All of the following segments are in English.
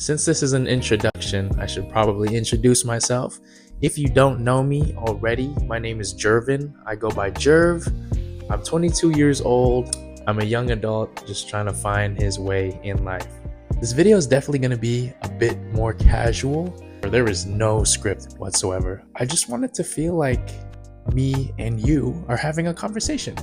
Since this is an introduction, I should probably introduce myself. If you don't know me already, my name is Jervin. I go by Jerv. I'm 22 years old. I'm a young adult just trying to find his way in life. This video is definitely going to be a bit more casual. There is no script whatsoever. I just wanted to feel like me and you are having a conversation.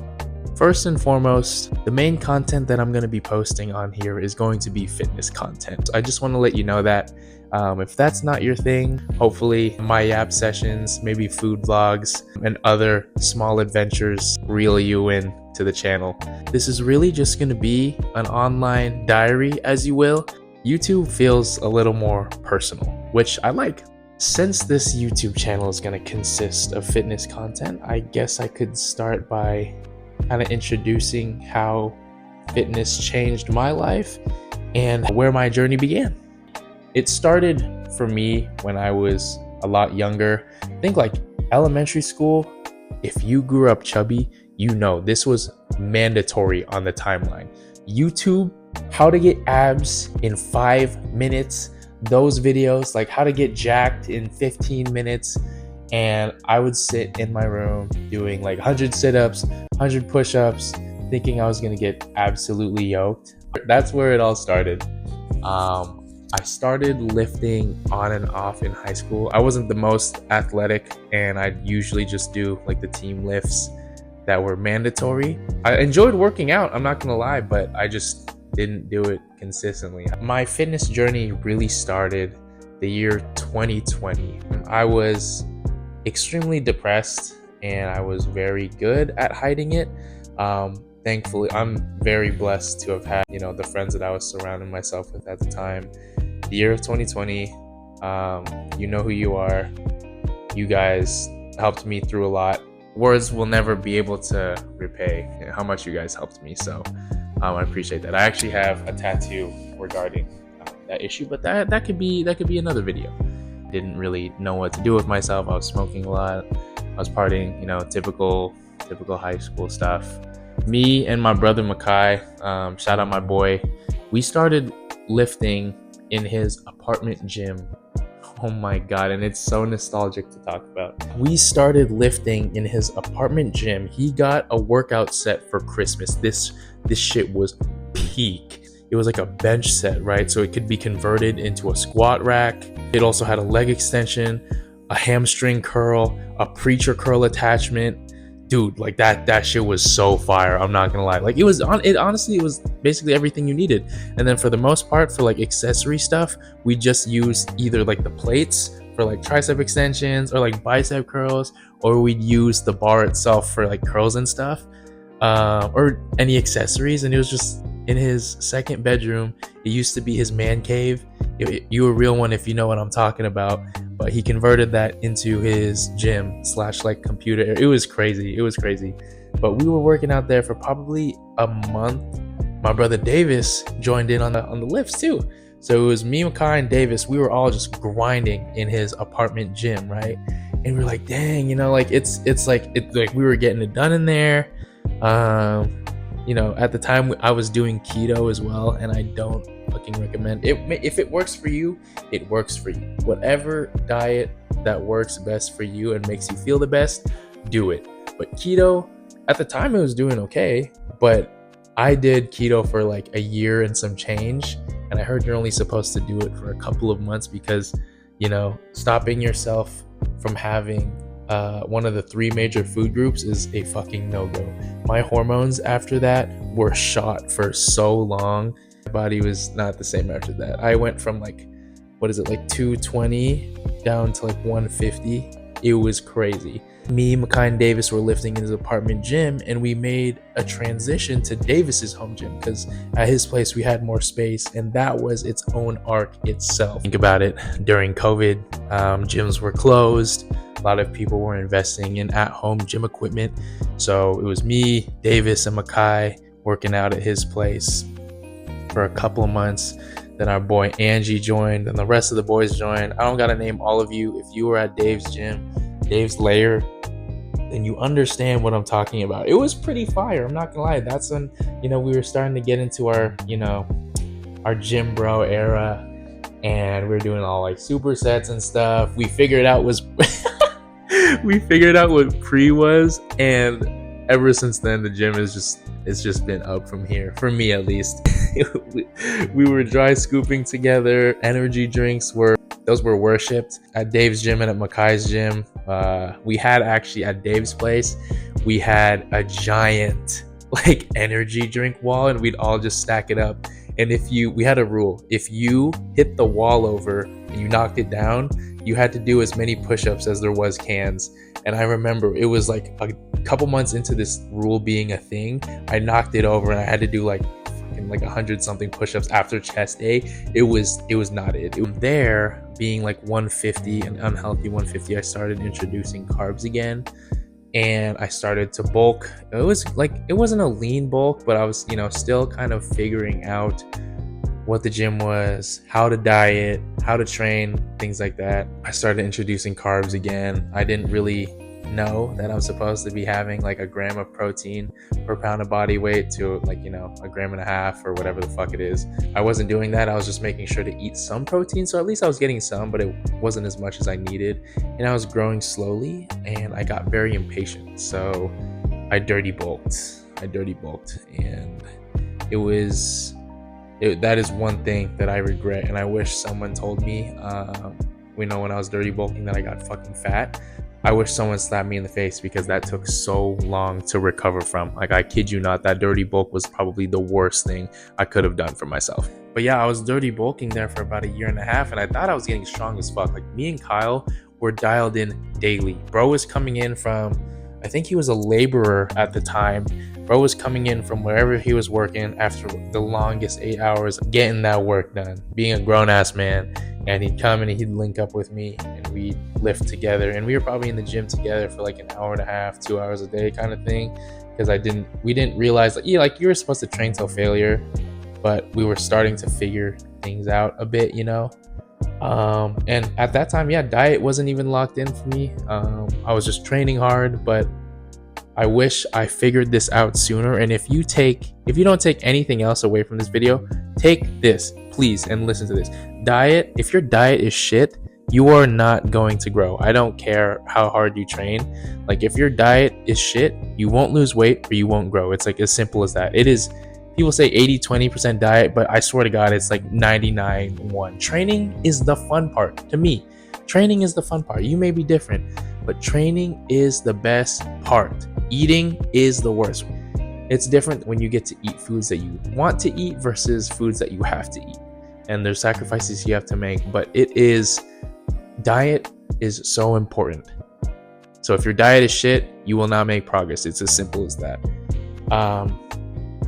First and foremost, the main content that I'm going to be posting on here is going to be fitness content. I just want to let you know that if that's not your thing, hopefully my YAP sessions, maybe food vlogs, and other small adventures reel you in to the channel. This is really just going to be an online diary, as you will. YouTube feels a little more personal, which I like. Since this YouTube channel is going to consist of fitness content, I guess I could start by kind of introducing how fitness changed my life and where my journey began. It started for me when I was a lot younger. I think like elementary school. If you grew up chubby, you know this was mandatory on the timeline. YouTube, how to get abs in 5 minutes, those videos, like how to get jacked in 15 minutes. And I would sit in my room doing like 100 sit-ups, 100 push-ups, thinking I was gonna get absolutely yoked. That's where it all started. I started lifting on and off in high school. I wasn't the most athletic, and I'd usually just do like the team lifts that were mandatory. I enjoyed working out, I'm not gonna lie, but I just didn't do it consistently. My fitness journey really started the year 2020. I was extremely depressed and I was very good at hiding it. Thankfully, I'm very blessed to have had, the friends that I was surrounding myself with at the time. The year of 2020, you know who you are. You guys helped me through a lot. Words will never be able to repay how much you guys helped me. So I appreciate that. I actually have a tattoo regarding that issue, but that could be another video. Didn't really know what to do with myself. I was smoking a lot. I was partying, typical high school stuff. Me and my brother Makai, shout out my boy, we started lifting in his apartment gym. Oh my God, and it's so nostalgic to talk about. We started lifting in his apartment gym. He got a workout set for Christmas. This shit was peak. It was like a bench set, right? So it could be converted into a squat rack. It also had a leg extension, a hamstring curl, a preacher curl attachment. Dude, like that shit was so fire. I'm not gonna lie. Like it honestly, it was basically everything you needed. And then for the most part, for like accessory stuff, we just used either like the plates for like tricep extensions or like bicep curls, or we'd use the bar itself for like curls and stuff, or any accessories. And it was just in his second bedroom. It used to be his man cave. You a real one if you know what I'm talking about. But he converted that into his gym / like computer. It was crazy. But we were working out there for probably a month. My brother Davis joined in on the lifts too. So it was me, Makai, and Davis. We were all just grinding in his apartment gym, right? And we were like, dang, it's like we were getting it done in there. At the time I was doing keto as well, and I don't fucking recommend it. If it works for you, it works for you. Whatever diet that works best for you and makes you feel the best, do it. But keto, at the time it was doing okay, but I did keto for like a year and some change, and I heard you're only supposed to do it for a couple of months because, stopping yourself from having one of the 3 major food groups is a fucking no-go. My hormones after that were shot for so long. My body was not the same after that. I went from like 220 down to like 150. It was crazy. Me, Makai, and Davis were lifting in his apartment gym, and we made a transition to Davis's home gym because at his place we had more space, and that was its own arc itself. Think about it. During COVID, gyms were closed. A lot of people were investing in at-home gym equipment. So it was me, Davis, and Makai working out at his place for a couple of months. Then our boy Angie joined, and the rest of the boys joined. I don't gotta name all of you. If you were at Dave's gym, Dave's lair, then you understand what I'm talking about. It was pretty fire, I'm not gonna lie. That's when, we were starting to get into our, our gym bro era. and we were doing all like supersets and stuff. We figured out we figured out what pre was, and ever since then the gym is just it's just been up from here, for me at least. We were dry scooping together. Energy drinks were worshipped at Dave's gym and at Makai's gym. We had actually at Dave's place, we had a giant like energy drink wall, and we'd all just stack it up. And we had a rule: if you hit the wall over and you knocked it down, you had to do as many push-ups as there was cans. And I remember it was like a couple months into this rule being a thing, I knocked it over and I had to do like 100 something push-ups after chest day. It was not it. There being like 150, an unhealthy 150, I started introducing carbs again, and I started to bulk. It wasn't a lean bulk, but I was still kind of figuring out what the gym was, how to diet, how to train, things like that. I started introducing carbs again. I didn't really know that I'm supposed to be having like a gram of protein per pound of body weight to like a gram and a half or whatever the fuck it is. I wasn't doing that. I was just making sure to eat some protein, so at least I was getting some, but it wasn't as much as I needed. And I was growing slowly, and I got very impatient, so I dirty bulked, and that is one thing that I regret, and I wish someone told me when I was dirty bulking that I got fucking fat. I wish someone slapped me in the face, because that took so long to recover from. Like, I kid you not, that dirty bulk was probably the worst thing I could have done for myself. But yeah, I was dirty bulking there for about a year and a half, and I thought I was getting strong as fuck. Like, me and Kyle were dialed in daily. Bro was coming in from, I think he was a laborer at the time. Bro was coming in from wherever he was working after the longest 8 hours, getting that work done, being a grown-ass man. And he'd come and he'd link up with me, and we'd lift together, and we were probably in the gym together for like an hour and a half, 2 hours a day kind of thing, because we didn't realize that you were supposed to train till failure, but we were starting to figure things out a bit, and at that time, diet wasn't even locked in for me. I was just training hard, but I wish I figured this out sooner. And if you don't take anything else away from this video, take this, please, and listen to this. If your diet is shit, you are not going to grow. I don't care how hard you train. Like, if your diet is shit, you won't lose weight or you won't grow. It's like as simple as that. It is. People say 80-20% diet, but I swear to God, it's like 99-1. Training is the fun part. To me, training is the fun part. You may be different, but training is the best part. Eating is the worst. It's different when you get to eat foods that you want to eat versus foods that you have to eat. And there's sacrifices you have to make, but diet is so important. So if your diet is shit, you will not make progress. It's as simple as that.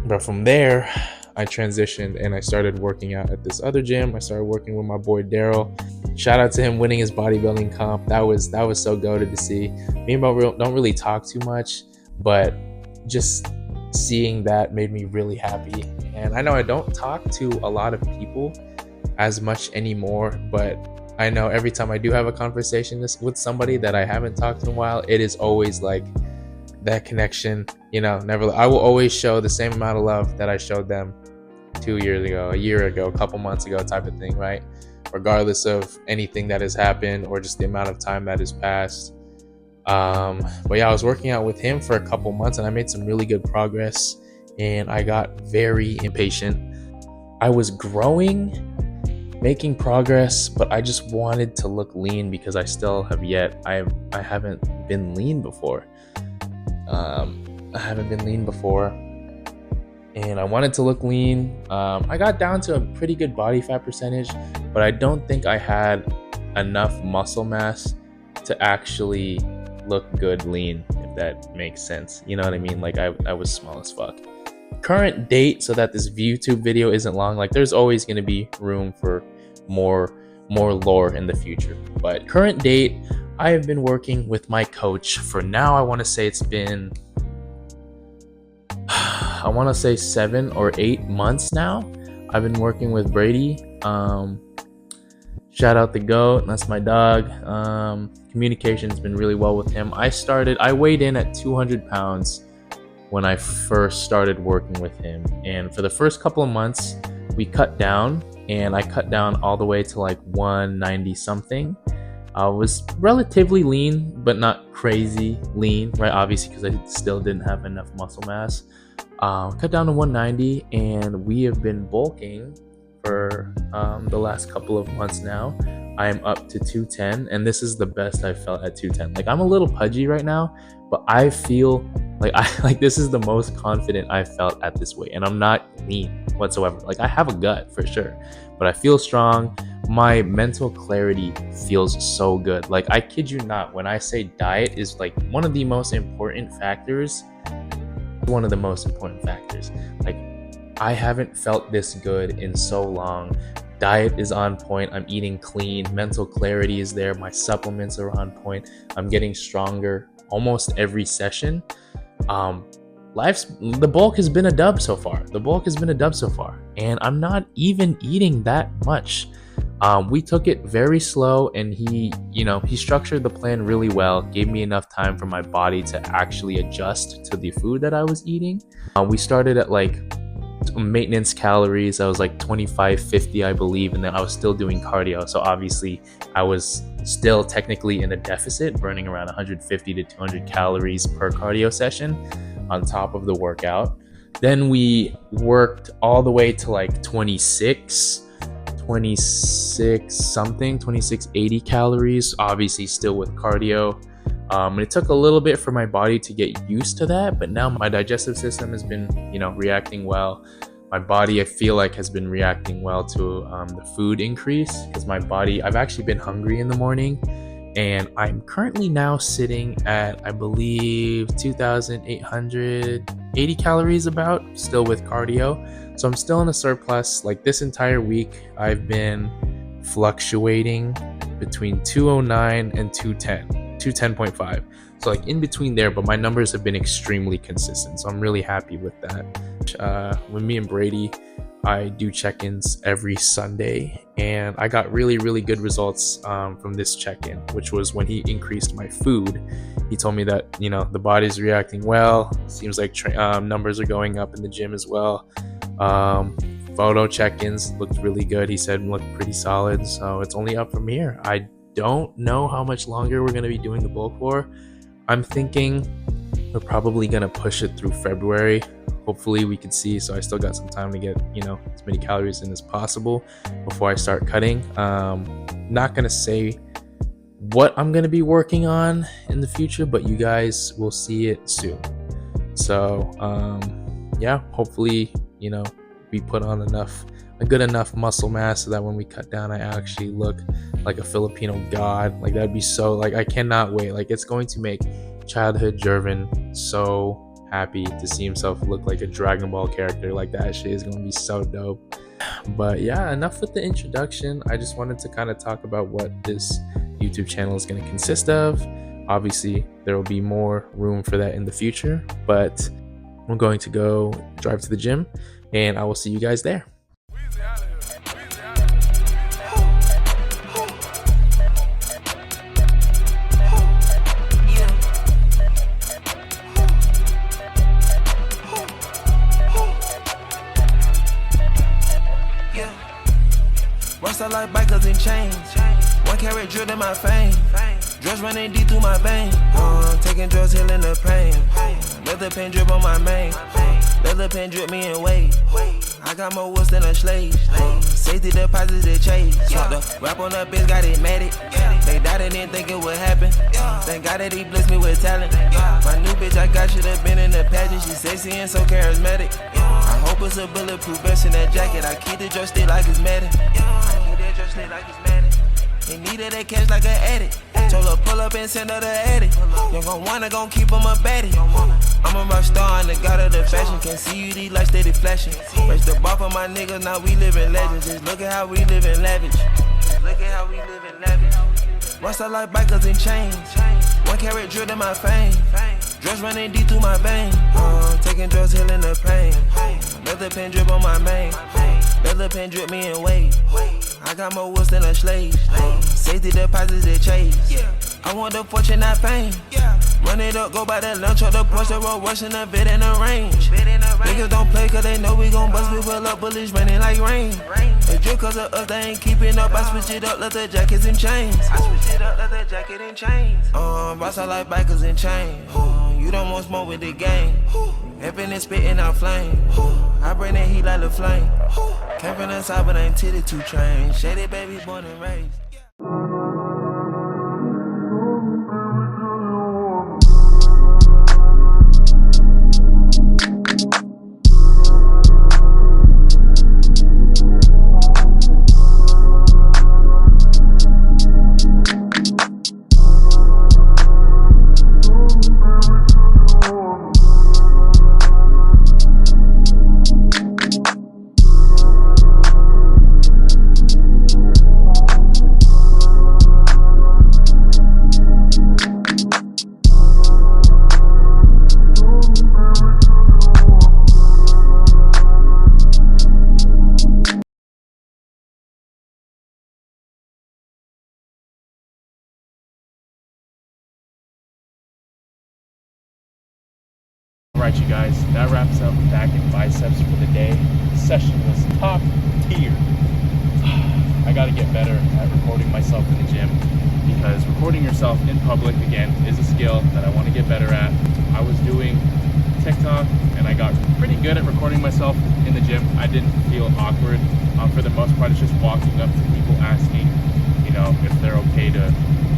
But from there, I transitioned and I started working out at this other gym. I started working with my boy Daryl. Shout out to him winning his bodybuilding comp. That was so goated to see. Me and Bo don't really talk too much, but just seeing that made me really happy. And I know I don't talk to a lot of people as much anymore, but I know every time I do have a conversation with somebody that I haven't talked in a while, it is always like that connection, I will always show the same amount of love that I showed them 2 years ago, a year ago, a couple months ago type of thing, right? Regardless of anything that has happened or just the amount of time that has passed. But yeah, I was working out with him for a couple months, and I made some really good progress, and I got very impatient. I was growing, making progress, but I just wanted to look lean, because I still have yet. I haven't been lean before. And I wanted to look lean. I got down to a pretty good body fat percentage, but I don't think I had enough muscle mass to actually look good lean, if that makes sense. You know what I mean? Like, I was small as fuck. Current date, so that this YouTube video isn't long, like there's always going to be room for more lore in the future. But current date, I have been working with my coach for now, I want to say it's been 7 or 8 months now. I've been working with Brady. Shout out the GOAT, that's my dog. Communication's been really well with him. I weighed in at 200 pounds when I first started working with him, and for the first couple of months we cut down, and I cut down all the way to like 190 something. I was relatively lean, but not crazy lean, right? Obviously, because I still didn't have enough muscle mass. Cut down to 190, and we have been bulking for the last couple of months now. I am up to 210, and this is the best I've felt at 210. Like, I'm a little pudgy right now, but I feel like this is the most confident I've felt at this weight, and I'm not lean whatsoever. Like, I have a gut for sure, but I feel strong. My mental clarity feels so good. Like, I kid you not, when I say diet is like one of the most important factors, like, I haven't felt this good in so long. Diet is on point. I'm eating clean. Mental clarity is there. My supplements are on point. I'm getting stronger almost every session. The bulk has been a dub so far. And I'm not even eating that much. We took it very slow, and he structured the plan really well, gave me enough time for my body to actually adjust to the food that I was eating. We started at like maintenance calories. I was like 2550, I believe, and then I was still doing cardio, so obviously I was still technically in a deficit, burning around 150 to 200 calories per cardio session on top of the workout. Then we worked all the way to like 2680 calories, obviously still with cardio. It took a little bit for my body to get used to that, but now my digestive system has been, reacting well. My body, I feel like, has been reacting well to the food increase, because I've actually been hungry in the morning, and I'm currently now sitting at, I believe, 2,880 calories about, still with cardio. So I'm still in a surplus. Like, this entire week, I've been fluctuating between 209 and 210.5. So like in between there, but my numbers have been extremely consistent. So I'm really happy with that. With me and Brady, I do check-ins every Sunday, and I got really, really good results from this check-in, which was when he increased my food. He told me that, the body's reacting well. Seems like numbers are going up in the gym as well. Photo check-ins looked really good. He said looked pretty solid. So it's only up from here. I don't know how much longer we're going to be doing the bulk for. I'm thinking we're probably going to push it through February. Hopefully we can see. So I still got some time to get, as many calories in as possible before I start cutting. Not going to say what I'm going to be working on in the future, but you guys will see it soon. So, hopefully, we put on a good enough muscle mass so that when we cut down, I actually look like a Filipino god. Like, that'd be so, like, I cannot wait. Like, it's going to make childhood Jervin so happy to see himself look like a Dragon Ball character. Like, that shit is going to be so dope. But yeah, enough with the introduction. I just wanted to kind of talk about what this YouTube channel is going to consist of. Obviously, there will be more room for that in the future, but I'm going to go drive to the gym, and I will see you guys there. Rust like bikers and chains. 1 carat drill in my fame. Drugs running deep through my veins. Taking drugs, healing the pain. Leather pen drip on my main. Leather pen drip me in weight. I got more woods than a slave. Safety deposits they chase. The rap on the bitch got it matted. They died and didn't think it would happen. Thank God that he blessed me with talent. My new bitch I got should have been in the pageant. She sexy and so charismatic. I hope it's a bulletproof vest in that jacket. I keep the drug stick like it's matted. He needed that cash like an addict. Told her pull up and send her the edit. You gon' wanna keep him a baddie. I'm a rock star and the god of the fashion. Can't see you, these lights steady flashing. Raise the bar for my niggas, now we living legends. Just look at how we living lavish. Rust like bikers and chains. 1 carat drill in my fame. Drugs running deep through my veins. Taking drugs, healing the pain. Leather pen drip on my main. Leather pen drip me in weight. I got more woods than a slave. Safety deposits they chase. I want the fortune, not fame. Run it up, go by that lunch or the Porsche, the road rushing the vid in the range. Niggas don't play cause they know we gon' bust, we pull up bullets raining like rain. They drip cause of us, they ain't keeping up, I switch it up, let the jackets and chains. Boss I like bikers and chains. You don't want smoke with the gang. Eppin' and spitting out flame. I bring that heat like the flame. Came from the side but ain't titty two train. Shady baby born and raised. Alright, you guys, that wraps up back and biceps for the day. The session was top tier. I gotta get better at recording myself in the gym, because recording yourself in public, again, is a skill that I want to get better at. I was doing TikTok and I got pretty good at recording myself in the gym. I didn't feel awkward. For the most part, it's just walking up to people asking, you know, if they're okay to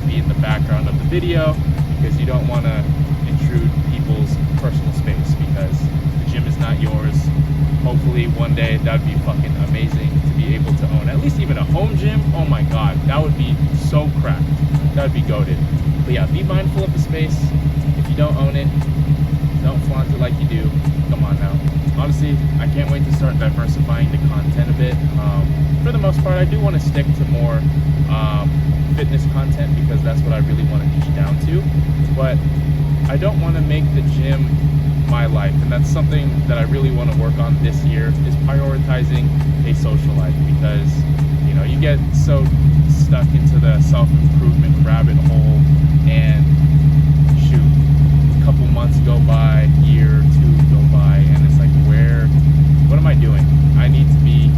be in the background of the video, because you don't want to intrude people's personal space, because the gym is not yours. Hopefully one day that would be fucking amazing to be able to own at least even a home gym. Oh my god, that would be so cracked. That would be goated. But yeah, be mindful of the space. If you don't own it, don't flaunt it like you do. Come on now. Honestly, I can't wait to start diversifying the content a bit. For the most part, I do want to stick to more fitness content, because that's what I really want to niche down to. But I don't want to make the gym my life, and that's something that I really want to work on this year, is prioritizing a social life, because you know, you get so stuck into the self-improvement rabbit hole, and shoot, a couple months go by, year or two go by, and it's like, what am I doing? I need to be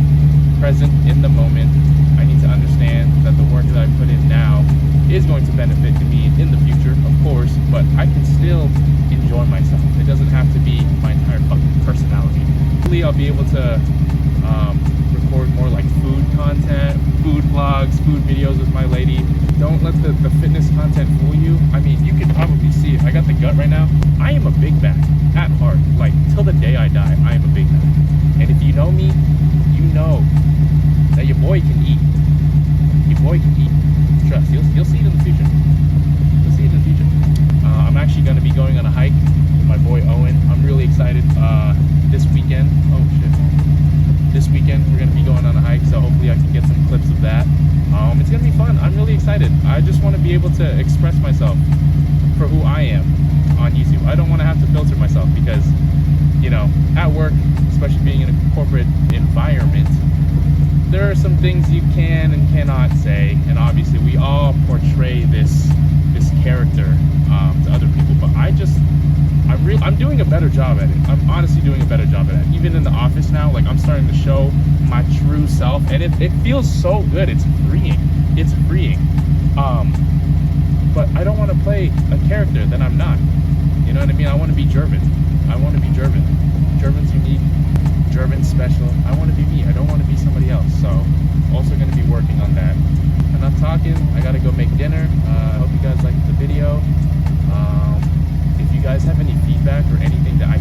present in the moment. I need to understand that the work that I put in now is going to benefit me in the future, of course, but I can still enjoy myself. It doesn't have to be my entire fucking personality. Hopefully I'll be able to record more like food content, food vlogs, food videos with my lady. Don't let the fitness content fool you. I mean, you can probably see, if I got the gut right now, I am a big bag at heart. Like, till the day I die, I am a big bag. And if you know me, you know that your boy can eat. Your boy can eat. Trust, you'll see it in the future. You'll see it in the future. I'm actually going to be going on a hike with my boy Owen. I'm really excited. This weekend, oh shit. This weekend we're going to be going on a hike, so hopefully I can get some clips of that. It's going to be fun. I'm really excited. I just want to be able to express myself for who I am on YouTube. I don't want to have to filter myself, because, you know, at work, especially being in a corporate environment, there are some things you can and cannot say, and obviously we all portray this character to other people, but I'm doing a better job at it. I'm honestly doing a better job at it. Even in the office now, like, I'm starting to show my true self, and it feels so good. It's freeing. It's freeing. But I don't want to play a character that I'm not. You know what I mean? I want to be Jervin. I want to be Jervin. Jervin's unique. Jervin's special. I want to be me. I don't want to be somebody else. So, also going to be working on that. Enough talking. I got to go make dinner. I hope you guys liked the video. If you guys have any feedback or anything that I